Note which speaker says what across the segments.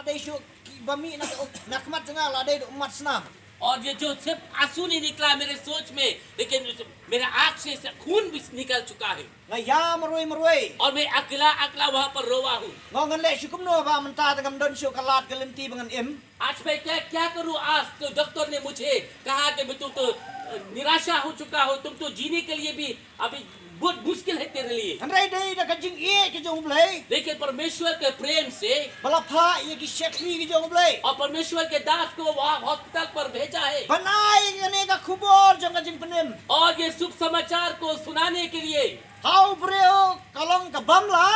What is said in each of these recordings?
Speaker 1: ladai syuk bami nak mat jengah ladai umat senam.
Speaker 2: और ये जो सिर्फ आंसू नहीं निकला मेरे सोच में, लेकिन मेरे आँख से खून भी निकल चुका है।
Speaker 1: Ngaya merui.
Speaker 2: और मैं अकेला वहाँ पर रोवा हूँ।
Speaker 1: Ngongan le syukum no ba mentah tengam don syuk kalat gelenti dengan im.
Speaker 2: आज मैं क्या करूँ? आज तो डॉक्टर ने मुझे कहा कि तुम तो निराशा हो चुका हो, तुम तो जीने के लिए भी अभी बहुत मुश्किल है तेरे लिए।
Speaker 1: Andai dai dak jing e ke jong blai.
Speaker 2: लेकिन परमेश्वर के प्रेम से
Speaker 1: Balapha ye ki sekri ke jong blai.
Speaker 2: और परमेश्वर के दास को वहाँ हॉस्पिटल पर भेजा है
Speaker 1: Banai ngane ka khubor jong ka jing penim.
Speaker 2: और ये शुभ समाचार को सुनाने के लिए।
Speaker 1: Hau breo kalong ka bamla.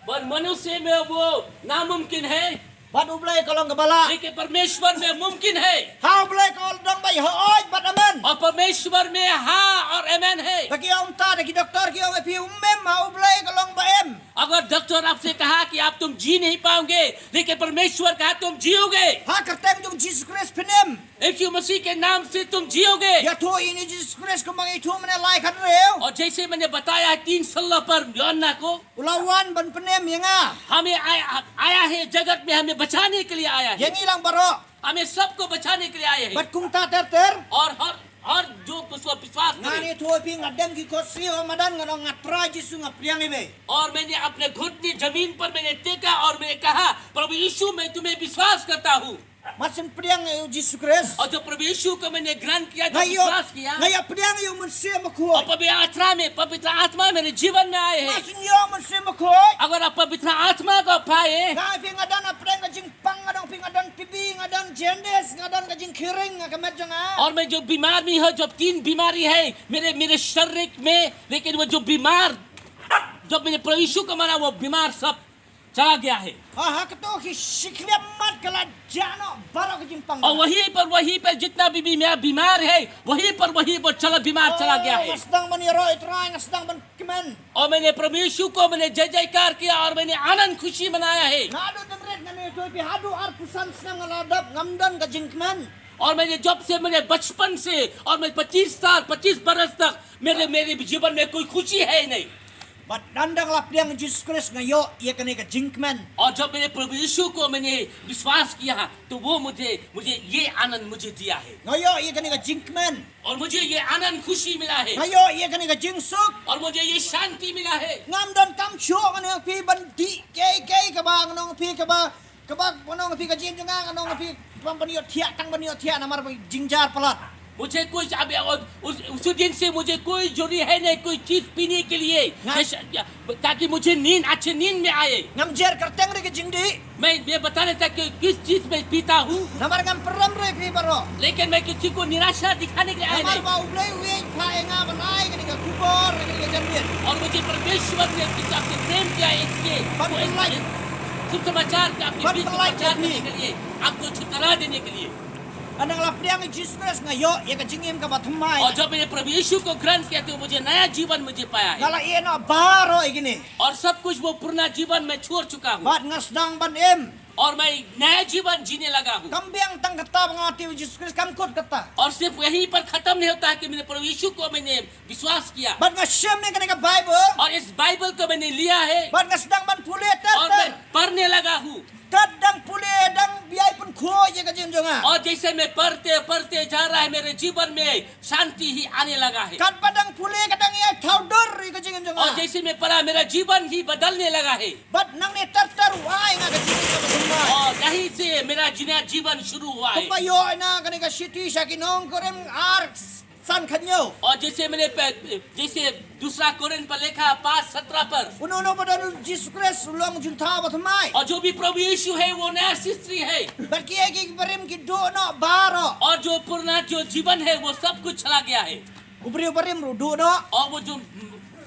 Speaker 2: पर मनुष्य में वो नामुमकिन है,
Speaker 1: Bat ublai kalong ka bala.
Speaker 2: लेकिन परमेश्वर में मुमकिन है।
Speaker 1: Hau blai kal dong bai hooj bat amen.
Speaker 2: और परमेश्वर में हाँ और आमेन है।
Speaker 1: Bagi om ta daki doktor ki om pi ummem hau blai kalong ba em.
Speaker 2: अगर डॉक्टर आपसे कहा कि आप तुम जी नहीं पाओगे, लेकिन परमेश्वर कहा तुम जियोगे।
Speaker 1: Ha kertem jong Jesus Christ penim.
Speaker 2: यीशु मसीह के नाम से तुम जियोगे।
Speaker 1: Ya tho ini Jesus Christ kembang itu mene lai khan reu.
Speaker 2: और जैसे मैंने बताया 3 साल पर योना को
Speaker 1: Ulawan ban penim yanga.
Speaker 2: हमें आया है, जगत में हमें बचाने के लिए आया है।
Speaker 1: Yang ilang baro.
Speaker 2: हमें सबको बचाने के लिए आए हैं।
Speaker 1: Bat kung ta ter.
Speaker 2: और जो उसको विश्वास करे।
Speaker 1: Ngani tho pi ngadem ki kosi o madan nganong ngatra Jisu ngapriang ibe.
Speaker 2: और मैंने अपने घुटने जमीन पर मैंने टेका और मैंने कहा, प्रभु यीशु मैं तुम्हें विश्वास करता हूँ।
Speaker 1: Masin priang Jesus Christ.
Speaker 2: और जो प्रभु यीशु को मैंने ग्रहण किया, जो
Speaker 1: Ngayo
Speaker 2: विश्वास किया,
Speaker 1: ngaya priang yo mense
Speaker 2: और
Speaker 1: makho.
Speaker 2: पवित्र आत्मा मेरे जीवन में आए हैं।
Speaker 1: Masin yo mense makho.
Speaker 2: अगर आप पवित्र आत्मा को पाए
Speaker 1: Ngai pi ngadan apreng ka jing pang ngadong pi ngadan tibi ngadan jendes ngadan ka jing kiring ngamet janga.
Speaker 2: और मैं जो बीमार भी हूँ, जो 3 बीमारी है मेरे शरीर में, लेकिन वो जो बीमार जब मैंने प्रभु यीशु को माना वो बीमार सब चला गया है।
Speaker 1: Ha keto ki sikle mat kala jano baro ka jing pang.
Speaker 2: और वहीं पर जितना भी मेरा बीमार है वहीं वो बीमार चला गया है।
Speaker 1: Ngasdang ban iro itrai ngasdang ban kimen.
Speaker 2: और मैंने प्रभु यीशु को मैंने जय जयकार किया और मैंने आनंद खुशी मनाया है।
Speaker 1: Ngadu demret ngane to pi hadu ar pusan snang ngaladap ngamdan ka jing kimen.
Speaker 2: और मैंने जब से मैंने बचपन से और मैं 25 बरस तक मेरे जीवन में कोई खुशी है ही नहीं।
Speaker 1: Bat dandang lapriang Jesus Christ ngayo ye kane ka jing kimen.
Speaker 2: और जब मैंने प्रभु यीशु को मैंने विश्वास किया तो वो मुझे ये आनंद मुझे दिया है।
Speaker 1: Ngayo ye kane ka jing kimen.
Speaker 2: और मुझे ये आनंद खुशी मिला है
Speaker 1: Ngayo ye kane ka jing suk.
Speaker 2: और मुझे ये शांति मिला है।
Speaker 1: Ngamdan kam syo ngane pi banti kei ka ba nganong pi ka ba nganong pi ka jing janga nganong pi pambaniyo thia tang baniyo thia namar jingjar palat.
Speaker 2: मुझे कुछ अभी उस दिन से मुझे कोई जरूरी है नहीं कोई चीज पीने के लिए, ताकि मुझे अच्छे नींद में आए।
Speaker 1: Ngamjer kerteng re ka jingdi.
Speaker 2: मैं ये बताने तक कि किस चीज में पीता हूँ,
Speaker 1: Namar ngam peram re pi baro.
Speaker 2: लेकिन मैं किसी को निराशा दिखाने के लिए आया
Speaker 1: Namar
Speaker 2: नहीं।
Speaker 1: ba ublei we pha enga banai kane ka kubor kane ka jambir.
Speaker 2: और मुझे परमेश्वर ने आपसे प्रेम किया इसके शुभ समाचार का आपके बीच में प्रचार करने के लिए, आपको छुटकारा देने के लिए।
Speaker 1: Anang lapriang Jesus Christ ngayo ye ka jingim ka bathumai.
Speaker 2: और जब मैंने प्रभु यीशु को ग्रहण किया तो मुझे नया जीवन मुझे पाया है
Speaker 1: Ngala ye no baro igini.
Speaker 2: और सब कुछ वो पुराना जीवन में छोड़ चुका हूँ
Speaker 1: Bat ngasdang ban em.
Speaker 2: और मैं नया जीवन जीने लगा हूँ।
Speaker 1: Kambiang tang kata bangati Jesus Christ kam kot kata.
Speaker 2: और सिर्फ यहीं पर खत्म नहीं होता है कि मैंने प्रभु यीशु को मैंने विश्वास किया
Speaker 1: Bat ngasem me kane ka Bible.
Speaker 2: और इस बाइबल को मैंने लिया है
Speaker 1: Bat ngasdang ban pule
Speaker 2: और मैं
Speaker 1: ter.
Speaker 2: पढ़ने लगा हूँ।
Speaker 1: Kadang pule dang biai pun kho ye ka jing jonga.
Speaker 2: और जैसे मैं पढ़ते जा रहा है मेरे जीवन में शांति ही आने लगा है।
Speaker 1: Kat padang pule kadang ye thaudur ye ka jing jonga.
Speaker 2: और जैसे मैं पढ़ा मेरा जीवन ही बदलने लगा है
Speaker 1: Bat nang ne ter wai nga ka jing ka bathumai.
Speaker 2: और यहीं से मेरा जीवन शुरू हुआ है।
Speaker 1: Kumpayo na kane ka city sa kinong korem ar san kanyo.
Speaker 2: और जैसे दूसरा कोरिन्थ पर लिखा 5:17 पर,
Speaker 1: Uno padanu Jesus Christ ulong junta bathumai.
Speaker 2: और जो भी प्रभु यीशु है वो नया सृष्टि है
Speaker 1: Bat kiye ki barim ki do no baro.
Speaker 2: और जो पुराना जो जीवन है वो सब कुछ चला गया है
Speaker 1: Ubri barim rudu no.
Speaker 2: और वो जो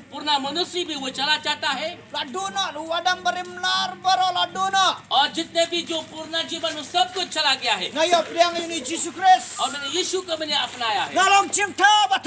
Speaker 2: पुराना मनुष्य भी वो चला जाता है
Speaker 1: Ladu no luwadang barim lar baro ladu no.
Speaker 2: और जितने भी जो पुराना जीवन वो सब कुछ चला गया है।
Speaker 1: Ngayo priang ini Jesus Christ.
Speaker 2: और मैंने यीशु को मैंने अपनाया है।
Speaker 1: Ngalong cinta